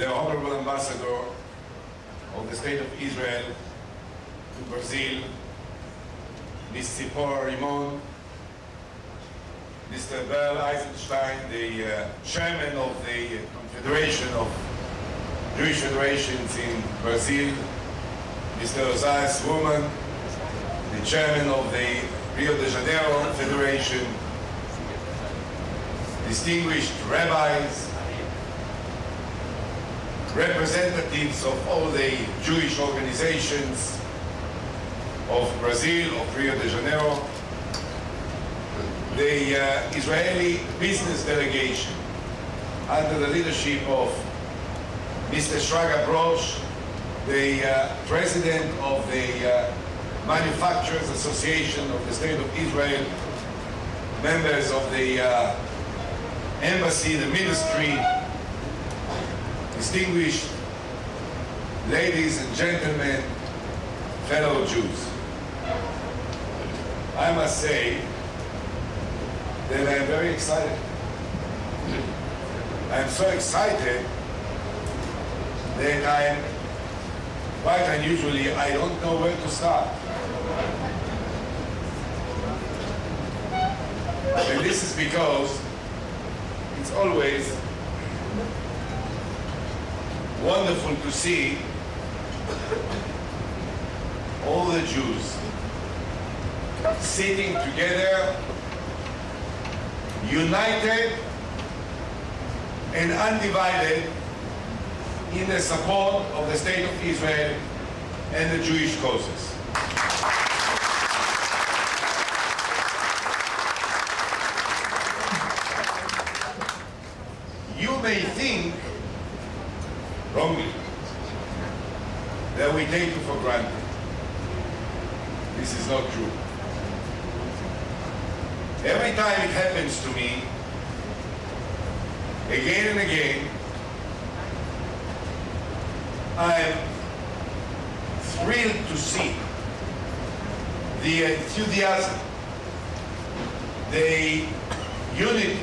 the Honorable Ambassador of the State of Israel to Brazil, Ms. Tzipora Rimon, Mr. Berl Eisenstein, the chairman of the Confederation of Jewish Federations in Brazil, Mr. Ozias Ruman, the chairman of the Rio de Janeiro Federation, distinguished rabbis, representatives of all the Jewish organizations of Brazil, of Rio de Janeiro, the Israeli business delegation under the leadership of Mr. Shraga Brosh, the president of the Manufacturers Association of the State of Israel, members of the embassy, the ministry, distinguished ladies and gentlemen, fellow Jews. I must say that I'm very excited. I'm so excited that I'm quite unusually, I don't know where to start. And this is because it's always wonderful to see all the Jews sitting together, united and undivided in the support of the State of Israel and the Jewish causes. You may think, wrongly, that we take it for granted. This is not true. Every time it happens to me, again and again, I'm thrilled to see the enthusiasm, the unity,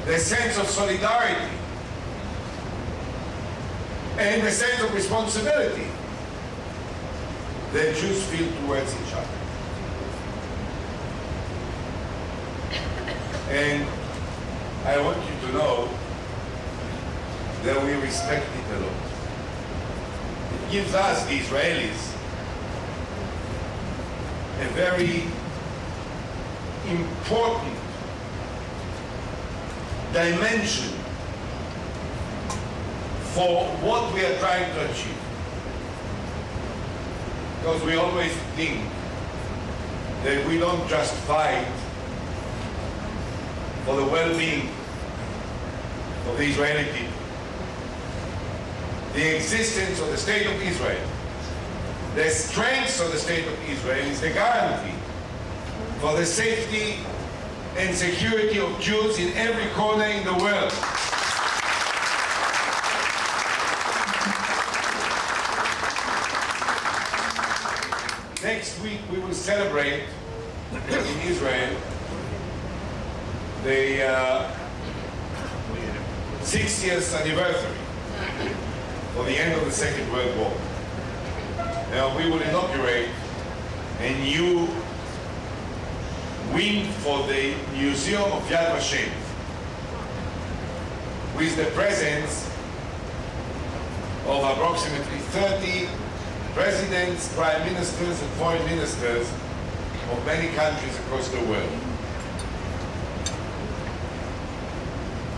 the sense of solidarity, and the sense of responsibility that Jews feel towards each other. And I want you to know that we respect it a lot. It gives us, the Israelis, a very important dimension for what we are trying to achieve. Because we always think that we don't just fight for the well-being of the Israeli people. The existence of the State of Israel, the strength of the State of Israel is the guarantee for the safety and security of Jews in every corner in the world. Next week we will celebrate in Israel the 60th anniversary for the end of the Second World War. Now we will inaugurate a new wing for the Museum of Yad Vashem, with the presence of approximately 30 presidents, prime ministers, and foreign ministers of many countries across the world.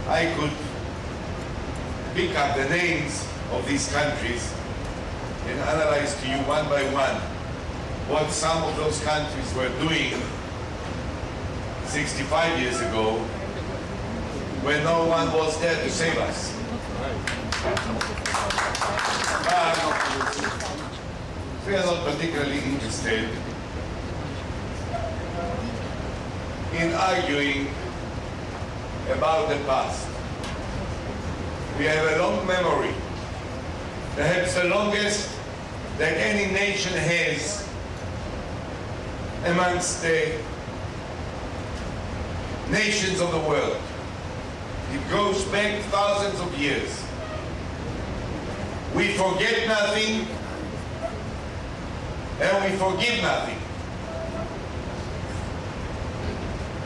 I could pick up the names of these countries and analyze to you one by one what some of those countries were doing 65 years ago when no one was there to save us. We are not particularly interested in arguing about the past. We have a long memory, perhaps the longest that any nation has amongst the nations of the world. It goes back thousands of years. We forget nothing and we forgive nothing.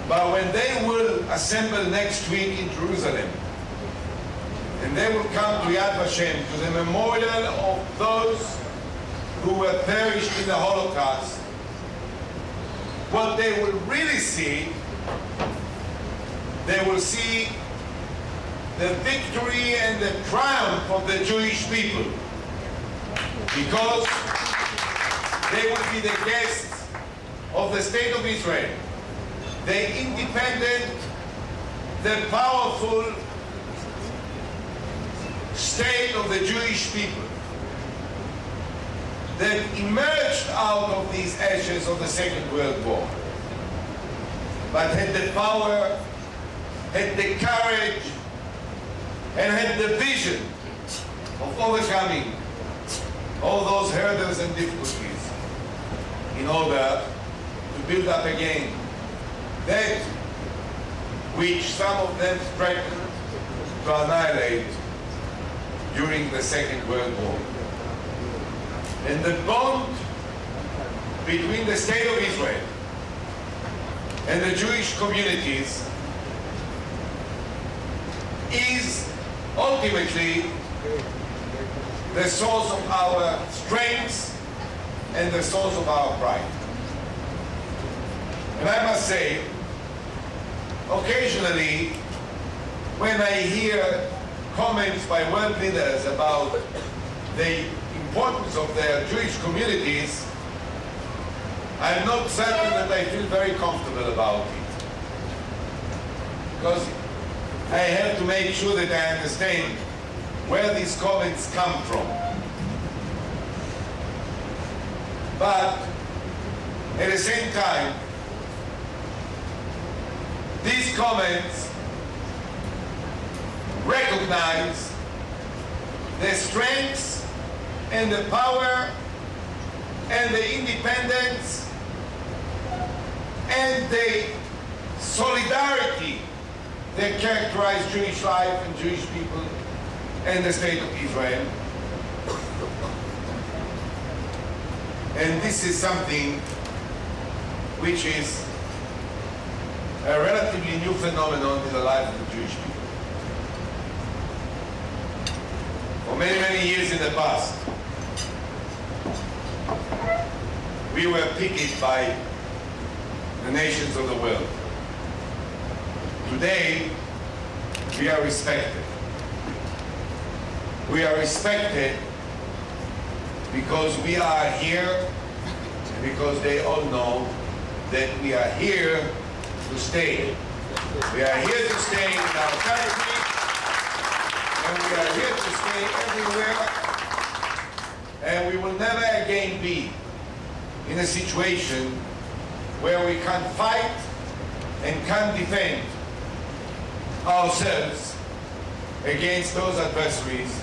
But when they will assemble next week in Jerusalem, and they will come to Yad Vashem, to the memorial of those who were perished in the Holocaust, what they will really see, they will see the victory and the triumph of the Jewish people, because they will be the guests of the State of Israel, the independent, the powerful state of the Jewish people that emerged out of these ashes of the Second World War, but had the power, had the courage, and had the vision of overcoming all those hurdles and difficulties in order to build up again that which some of them threatened to annihilate during the Second World War. And the bond between the State of Israel and the Jewish communities is ultimately the source of our strength and the source of our pride. And I must say, occasionally, when I hear comments by world leaders about the importance of their Jewish communities, I'm not certain that I feel very comfortable about it. Because I have to make sure that I understand where these comments come from. But at the same time, these comments recognize the strengths and the power and the independence and the solidarity that characterize Jewish life and Jewish people and the State of Israel. And this is something which is a relatively new phenomenon in the life of the Jewish people. For many, many years in the past, we were pitied by the nations of the world. Today, we are respected. We are respected because we are here, and because they all know that we are here to stay. We are here to stay in our country, and we are here to stay everywhere, and we will never again be in a situation where we can't fight and can't defend ourselves against those adversaries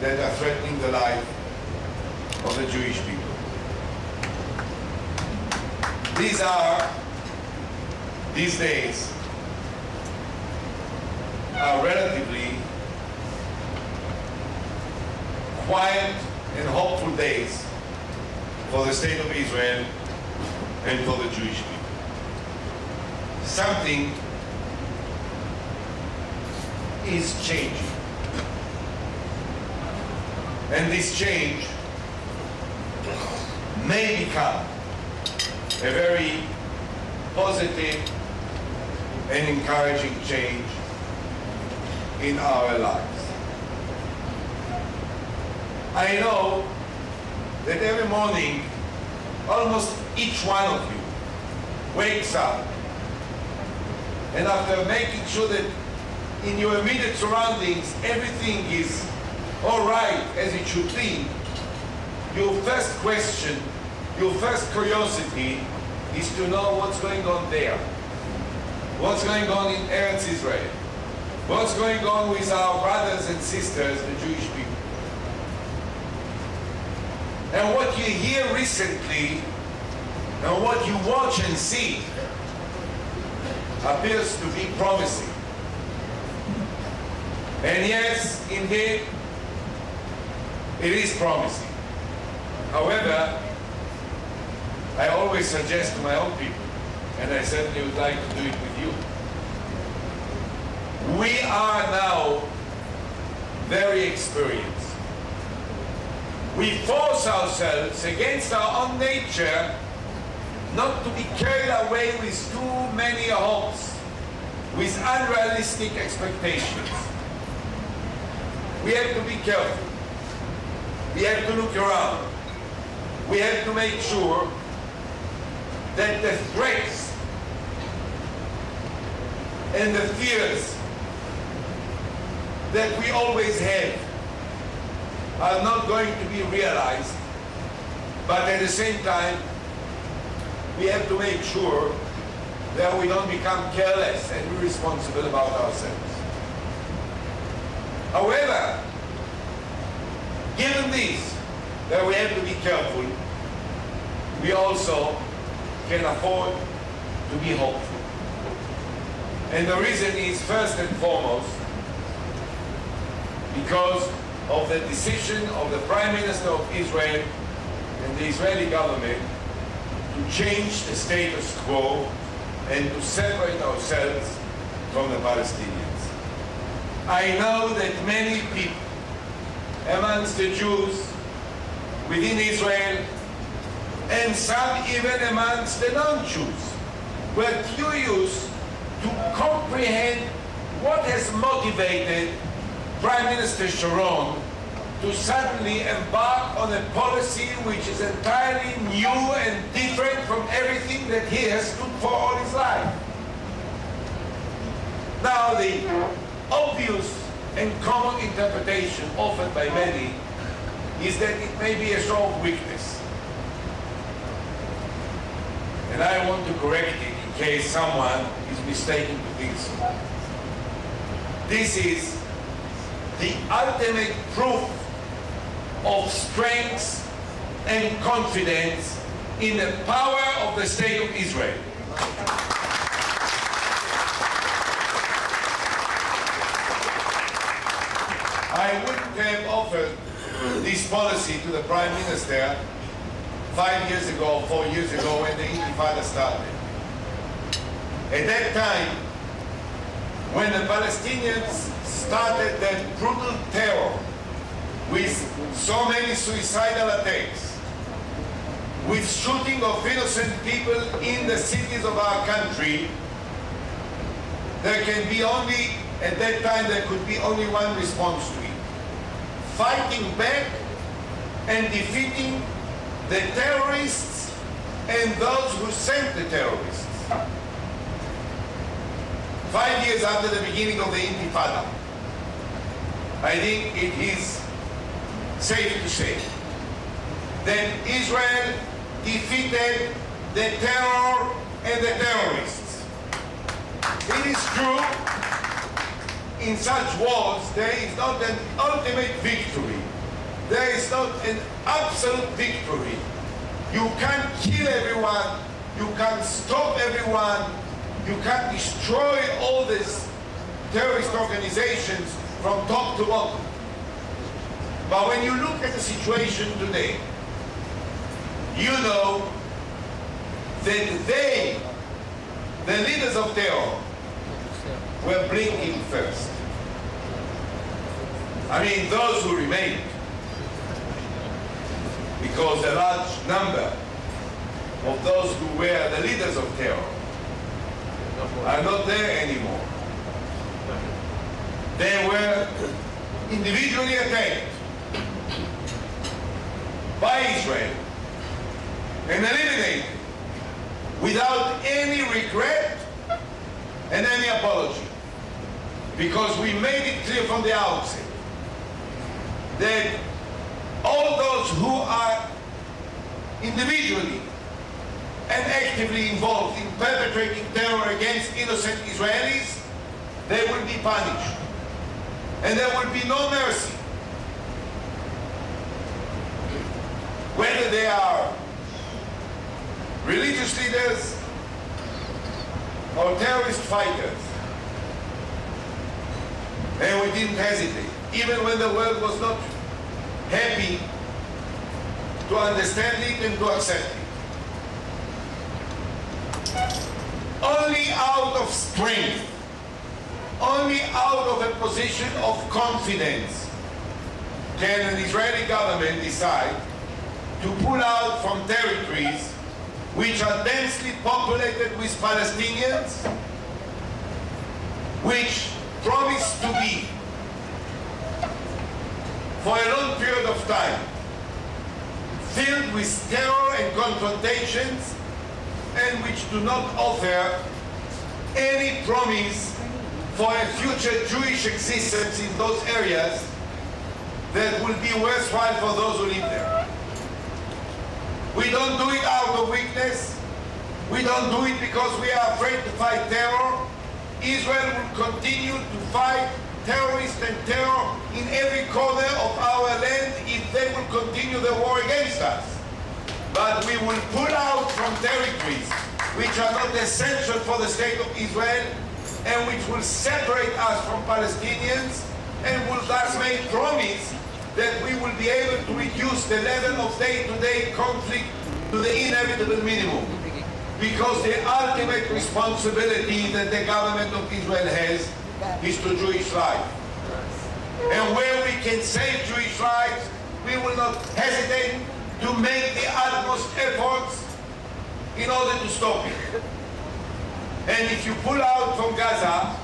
that are threatening the life of the Jewish people. These days are relatively quiet and hopeful days for the State of Israel and for the Jewish people. Something is changing. And this change may become a very positive and encouraging change in our lives. I know that every morning, almost each one of you wakes up, and after making sure that in your immediate surroundings everything is all right as it should be, your first question, your first curiosity is to know what's going on there. What's going on in Eretz Israel? What's going on with our brothers and sisters, the Jewish people? And what you hear recently, and what you watch and see, appears to be promising. And yes, indeed, it is promising. However, I always suggest to my own people, and I certainly would like to do it with you, we are now very experienced. We force ourselves against our own nature not to be carried away with too many hopes, with unrealistic expectations. We have to be careful. We have to look around. We have to make sure that the threats and the fears that we always have are not going to be realized, but at the same time, we have to make sure that we don't become careless and irresponsible about ourselves. However, given this, that we have to be careful, we also can afford to be hopeful. And the reason is, first and foremost, because of the decision of the Prime Minister of Israel and the Israeli government to change the status quo and to separate ourselves from the Palestinians. I know that many people amongst the Jews within Israel, and some even amongst the non-Jews, were curious to comprehend what has motivated Prime Minister Sharon to suddenly embark on a policy which is entirely new and different from everything that he has stood for all his life. Now, the obvious and common interpretation offered by many is that it may be a show of weakness. And I want to correct it in case someone is mistaken to think so. This is the ultimate proof of strength and confidence in the power of the State of Israel. I wouldn't have offered this policy to the Prime Minister 5 years ago, 4 years ago, when the Intifada started. At that time, when the Palestinians started that brutal terror with so many suicidal attacks, with shooting of innocent people in the cities of our country, there can be only, at that time, there could be only one response to it: fighting back and defeating the terrorists and those who sent the terrorists. 5 years after the beginning of the Intifada, I think it is safe to say that Israel defeated the terror and the terrorists. It is true, in such wars, there is not an ultimate victory. There is not an absolute victory. You can't kill everyone. You can't stop everyone. You can't destroy all these terrorist organizations from top to bottom. But when you look at the situation today, you know that they, the leaders of terror, were blinking first. I mean, those who remained, because a large number of those who were the leaders of terror are not there anymore. They were individually attacked by Israel and eliminated without any regret and any apology, because we made it clear from the outset that all those who are individually and actively involved in perpetrating terror against innocent Israelis, they will be punished. And there will be no mercy. Whether they are religious leaders or terrorist fighters, and and we didn't hesitate, even when the world was not happy to understand it and to accept it. Only out of strength, only out of a position of confidence can an Israeli government decide to pull out from territories which are densely populated with Palestinians, which promise to be, for a long period of time, filled with terror and confrontations, and which do not offer any promise for a future Jewish existence in those areas that will be worthwhile for those who live there. We don't do it out of weakness. We don't do it because we are afraid to fight terror. Israel will continue to fight terrorists and terror in every corner of our land if they will continue the war against us. But we will pull out from territories which are not essential for the state of Israel and which will separate us from Palestinians and will thus make promise that we will be able to reduce the level of day-to-day conflict to the inevitable minimum. Because the ultimate responsibility that the government of Israel has is to Jewish life. And where we can save Jewish lives, we will not hesitate to make the utmost efforts in order to stop it. And if you pull out from Gaza,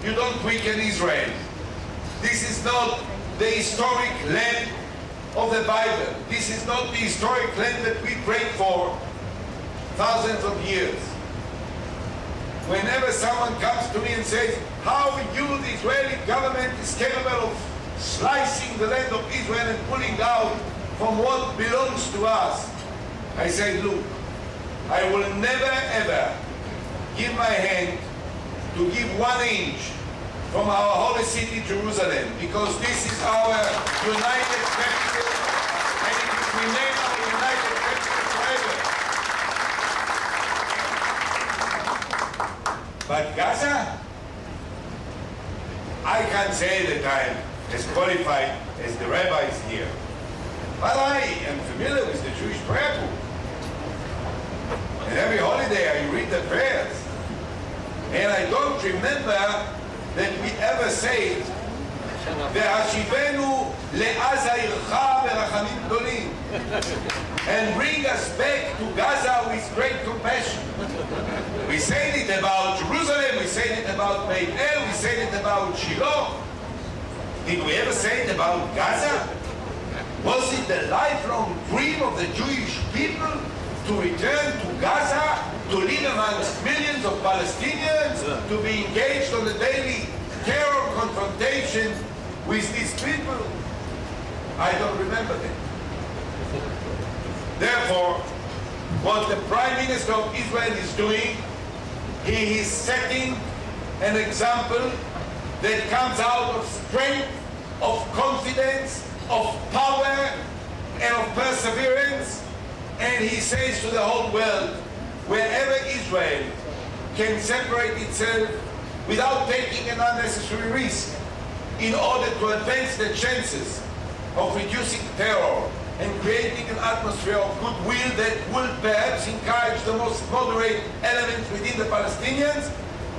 you don't weaken Israel. This is not the historic land of the Bible. This is not the historic land that we prayed for thousands of years. Whenever someone comes to me and says, how you, the Israeli government, is capable of slicing the land of Israel and pulling out from what belongs to us, I say, look, I will never ever give my hand to give 1 inch from our holy city, Jerusalem, because this is our united capital, and it will remain our united capital forever. But Gaza, I can't say that I'm as qualified as the rabbis here, but I am familiar with the Jewish prayer book. And every holiday I read the prayers, and I don't remember that we ever say, "Ve'ashivenu le'aza ircha berachamim gdolim," and bring us back to Gaza with great compassion. We said it about Jerusalem, we said it about Beit El, we said it about Shiloh. Did we ever say it about Gaza? Was it the lifelong dream of the Jewish people to return to Gaza, to live amongst millions of Palestinians, to be engaged on a daily terror confrontation with these people? I don't remember that. Therefore, what the Prime Minister of Israel is doing, he is setting an example that comes out of strength, of confidence, of power, and of perseverance. And he says to the whole world, wherever Israel can separate itself without taking an unnecessary risk in order to advance the chances of reducing terror and creating an atmosphere of goodwill that will perhaps encourage the most moderate elements within the Palestinians,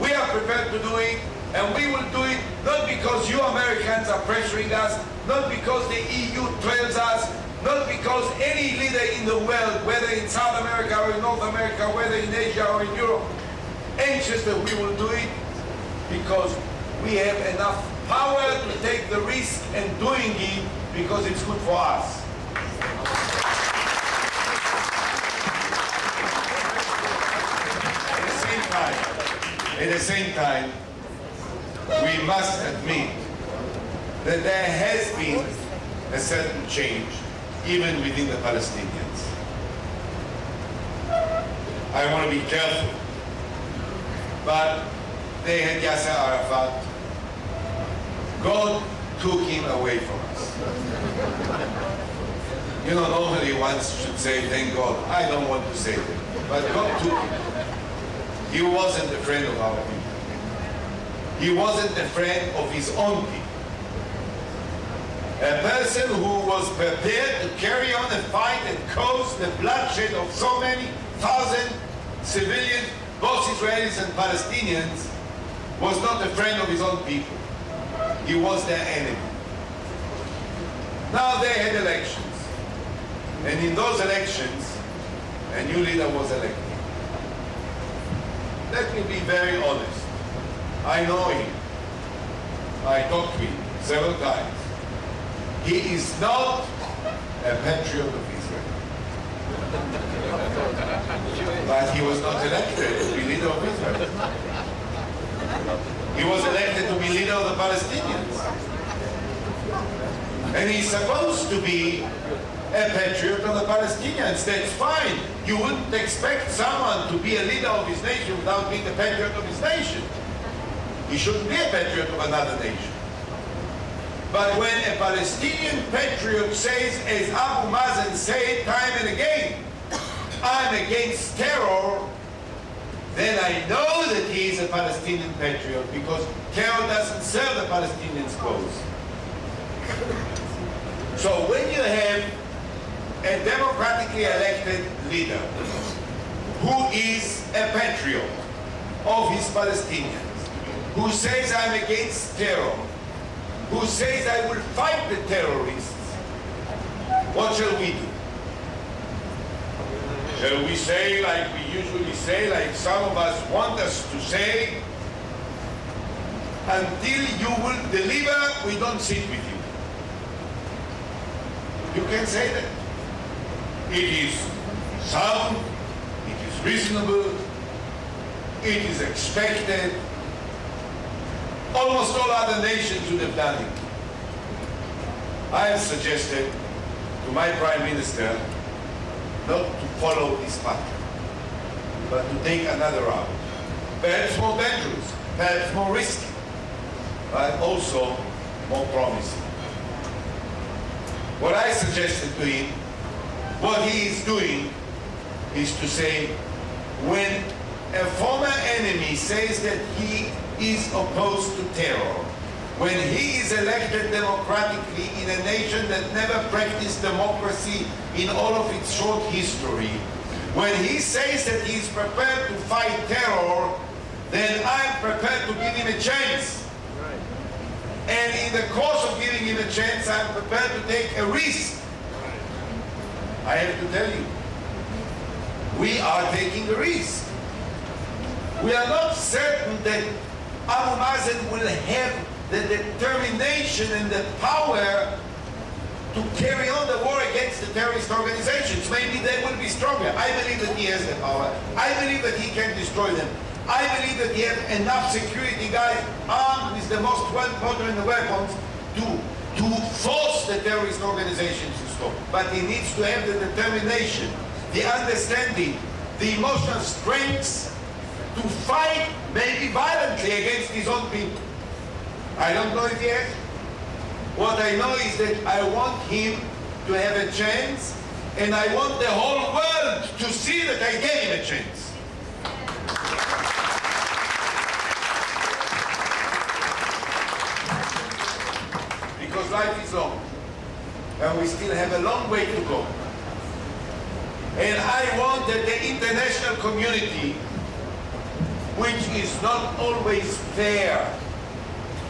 we are prepared to do it, and we will do it not because you Americans are pressuring us, not because the EU trails us, not because any leader in the world, whether in South America or in North America, whether in Asia or in Europe, anxious that we will do it, because we have enough power to take the risk and doing it because it's good for us. At the same time, we must admit that there has been a certain change even within the Palestinians. I want to be careful, but they had Yasser Arafat. God took him away from us. You know, normally one should say, thank God. I don't want to say that, but God took him. He wasn't a friend of our people. He wasn't a friend of his own people. A person who was prepared to carry on a fight and cause the bloodshed of so many thousand civilians, both Israelis and Palestinians, was not a friend of his own people. He was their enemy. Now they had elections. And in those elections, a new leader was elected. Let me be very honest. I know him. I talked to him several times. He is not a patriot of Israel. But he was not elected to be leader of Israel. He was elected to be leader of the Palestinians. And he's supposed to be a patriot of the Palestinians. That's fine. You wouldn't expect someone to be a leader of his nation without being a patriot of his nation. He shouldn't be a patriot of another nation. But when a Palestinian patriot says, as Abu Mazen said time and again, I'm against terror, then I know that he is a Palestinian patriot, because terror doesn't serve the Palestinians' cause. So when you have a democratically elected leader who is a patriot of his Palestinians, who says I'm against terror, who says I will fight the terrorists, what shall we do? Shall we say, like we usually say, like some of us want us to say, until you will deliver, we don't sit with you? You can say that. It is sound, it is reasonable, it is expected. Almost all other nations would have done it. I have suggested to my Prime Minister not to follow this pattern, but to take another route. Perhaps more dangerous, perhaps more risky, but also more promising. What I suggested to him, what he is doing, is to say, when a former enemy says that he is opposed to terror, when he is elected democratically in a nation that never practiced democracy in all of its short history, when he says that he is prepared to fight terror, then I'm prepared to give him a chance. And in the course of giving him a chance, I'm prepared to take a risk. I have to tell you, we are taking a risk. We are not certain that Abu Mazen will have the determination and the power to carry on the war against the terrorist organizations. Maybe they will be stronger. I believe that he has the power. I believe that he can destroy them. I believe that he has enough security guys armed with the most modern weapons to force the terrorist organizations to stop. But he needs to have the determination, the understanding, the emotional strength to fight, maybe violently, against his own people. I don't know if he has. What I know is that I want him to have a chance, and I want the whole world to see that I gave him a chance. Because life is long, and we still have a long way to go. And I want that the international community, which is not always fair,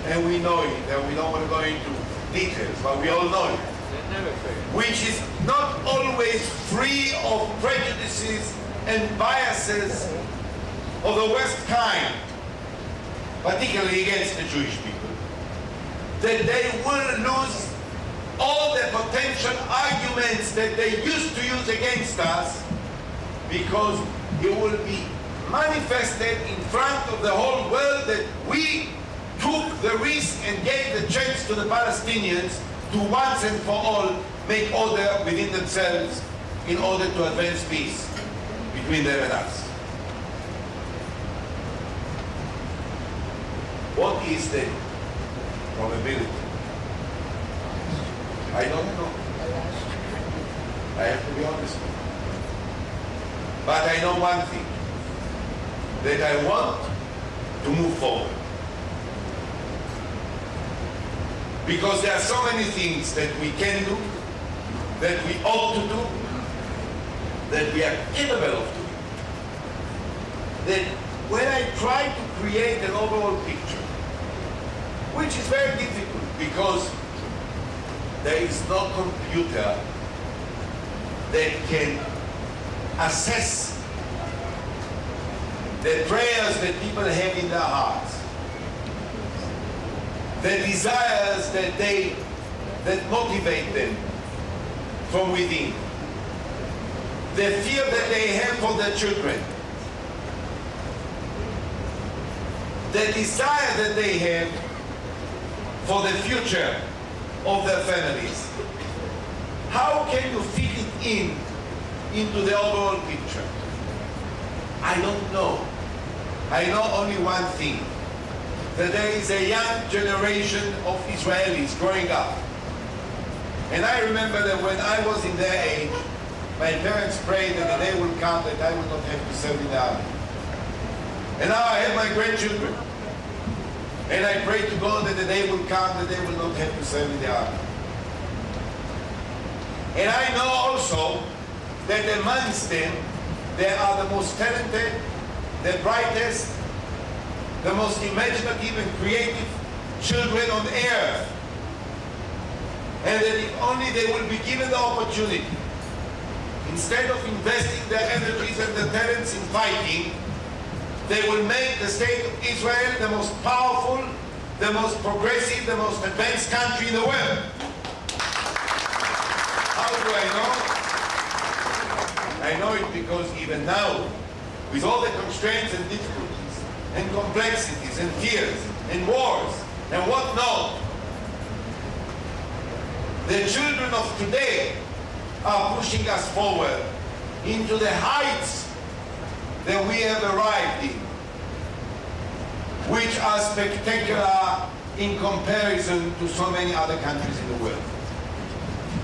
and we know it, and we don't want to go into details, but we all know it, which is not always free of prejudices and biases of the worst kind, particularly against the Jewish people, that they will lose all the potential arguments that they used to use against us, because it will be manifested in front of the whole world that we took the risk and gave the chance to the Palestinians to once and for all make order within themselves in order to advance peace between them and us. What is the probability? I don't know. I have to be honest. But I know one thing, that I want to move forward. Because there are so many things that we can do, that we ought to do, that we are capable of doing. That when I try to create an overall picture, which is very difficult because there is no computer that can assess the prayers that people have in their hearts, the desires that motivate them from within, the fear that they have for their children, the desire that they have for the future of their families. How can you fit it into the overall picture? I don't know. I know only one thing, that there is a young generation of Israelis growing up. And I remember that when I was in their age, my parents prayed that the day will come that I will not have to serve in the army. And now I have my grandchildren. And I pray to God that the day will come that they will not have to serve in the army. And I know also that amongst them, there are the most talented, the brightest, the most imaginative and creative children on earth. And that if only they will be given the opportunity, instead of investing their energies and their talents in fighting, they will make the state of Israel the most powerful, the most progressive, the most advanced country in the world. How do I know? I know it because even now, with all the constraints and difficulties, and complexities, and fears, and wars, and whatnot, the children of today are pushing us forward into the heights that we have arrived in, which are spectacular in comparison to so many other countries in the world.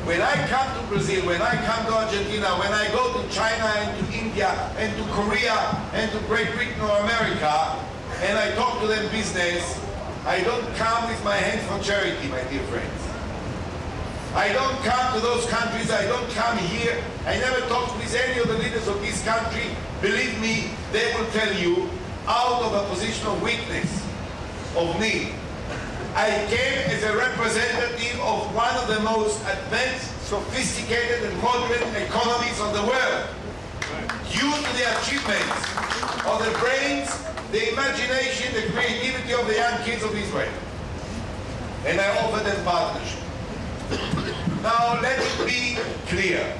When I come to Brazil, when I come to Argentina, when I go to China and to India and to Korea and to Great Britain or America, and I talk to them business, I don't come with my hands for charity, my dear friends. I don't come to those countries, I don't come here, I never talk with any of the leaders of this country. Believe me, they will tell you, out of a position of weakness, of need. I came as a representative of one of the most advanced, sophisticated and modern economies of the world. Due to the achievements of the brains, the imagination, the creativity of the young kids of Israel. And I offer them partnership. Now let it be clear.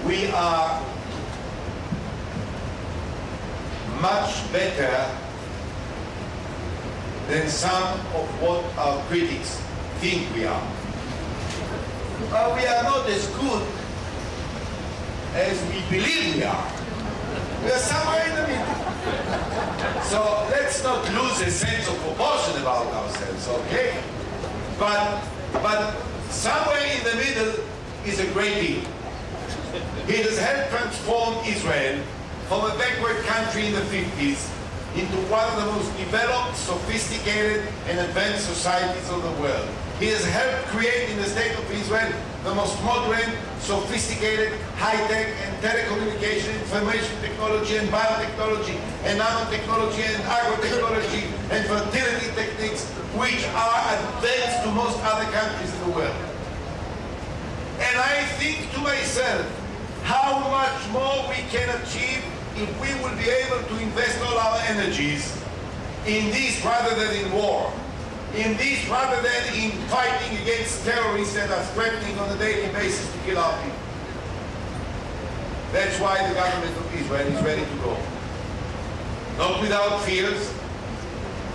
We are much better than some of what our critics think we are. We are not as good as we believe we are. We are somewhere in the middle. So let's not lose a sense of proportion about ourselves, okay? But somewhere in the middle is a great deal. It has helped transform Israel from a backward country in the 50s into one of the most developed, sophisticated, and advanced societies of the world. It has helped create in the state of Israel the most modern, sophisticated, high-tech and telecommunication, information technology and biotechnology and nanotechnology and agrotechnology and fertility techniques, which are advanced to most other countries in the world. And I think to myself, how much more we can achieve if we will be able to invest all our energies in this rather than in war, in this rather than in fighting against terrorists that are threatening on a daily basis to kill our people. That's why the government of Israel is ready to go. Not without fears,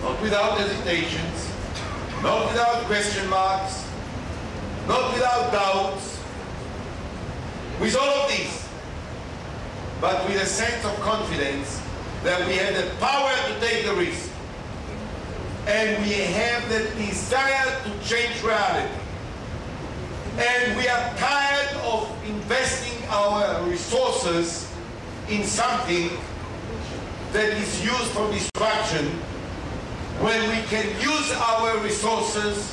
not without hesitations, not without question marks, not without doubts, with all of these, but with a sense of confidence that we have the power to take the risk. And we have the desire to change reality. And we are tired of investing our resources in something that is used for destruction when we can use our resources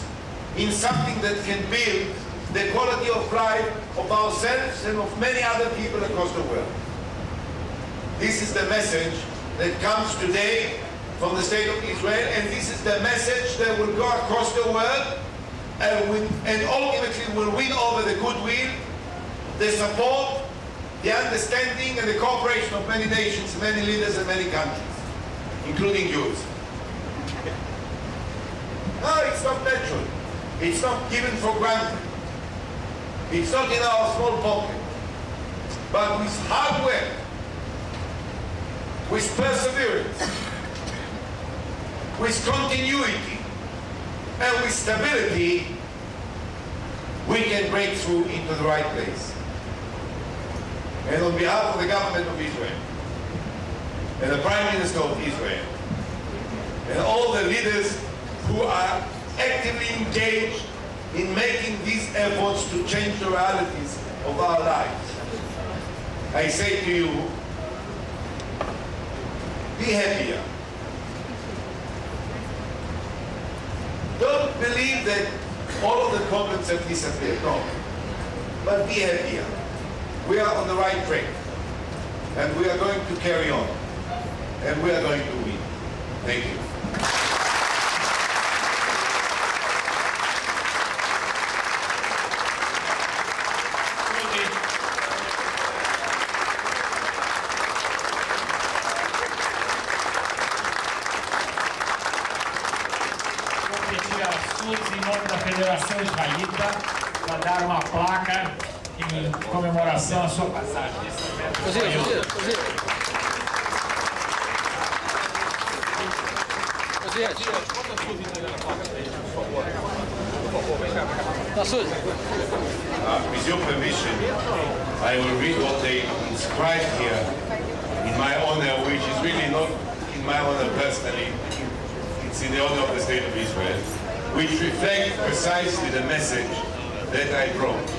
in something that can build the quality of life of ourselves and of many other people across the world. This is the message that comes today from the State of Israel, and this is the message that will go across the world and ultimately will win over the goodwill, the support, the understanding and the cooperation of many nations, many leaders and many countries, including Jews. No, it's not natural. It's not given for granted. It's not in our small pocket. But with hard work, with perseverance, with continuity, and with stability, we can break through into the right place. And on behalf of the government of Israel, and the Prime Minister of Israel, and all the leaders who are actively engaged in making these efforts to change the realities of our lives, I say to you, be happier. Don't believe that all of the problems have disappeared, no. But be happier. We are on the right track, and we are going to carry on, and we are going to win. Thank you. Em nome da Federação Israelita, para dar uma placa em comemoração à sua passagem. With your permission, I will read what they inscribed here in my honor, which is really not in my honor personally, it's in the honor of the State of Israel, which reflect precisely the message that I brought.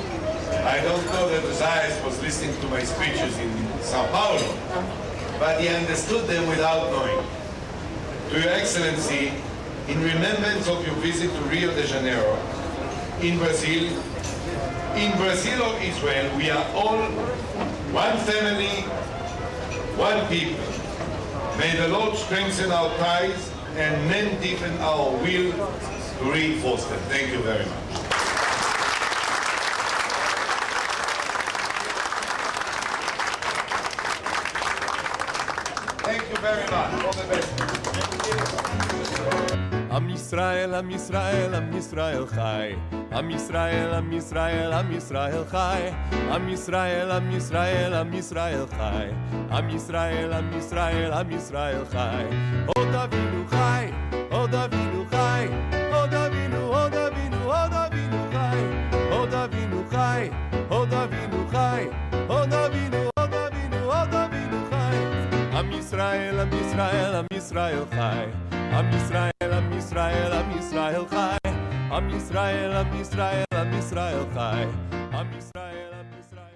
I don't know that the Zayas was listening to my speeches in Sao Paulo, but he understood them without knowing. To Your Excellency, in remembrance of your visit to Rio de Janeiro, in Brazil or Israel, we are all one family, one people. May the Lord strengthen our ties and men deepen our will to reinforce them. Thank you very much. Thank you very much. All the best. Am Yisrael, Am Yisrael, Am Yisrael Chai. Am Yisrael, Am Yisrael, Am Yisrael Chai. Am Yisrael, Am Yisrael, Am Yisrael Chai. Am Yisrael, Am Yisrael, Am Yisrael Chai. Od Avinu Chai, Od Avinu Chai. Od Avinu, Od Avinu, Od Avinu Chai. Od Avinu Chai, Od Avinu Chai. Od Avinu, Od Avinu, Od Avinu Chai. Am Yisrael, Am Yisrael, Am Yisrael Chai. Am Yisrael, Am Yisrael, Am Yisrael Chai. Am Yisrael, Am Yisrael, Am Yisrael Chai. Am Yisrael, Am Yisrael.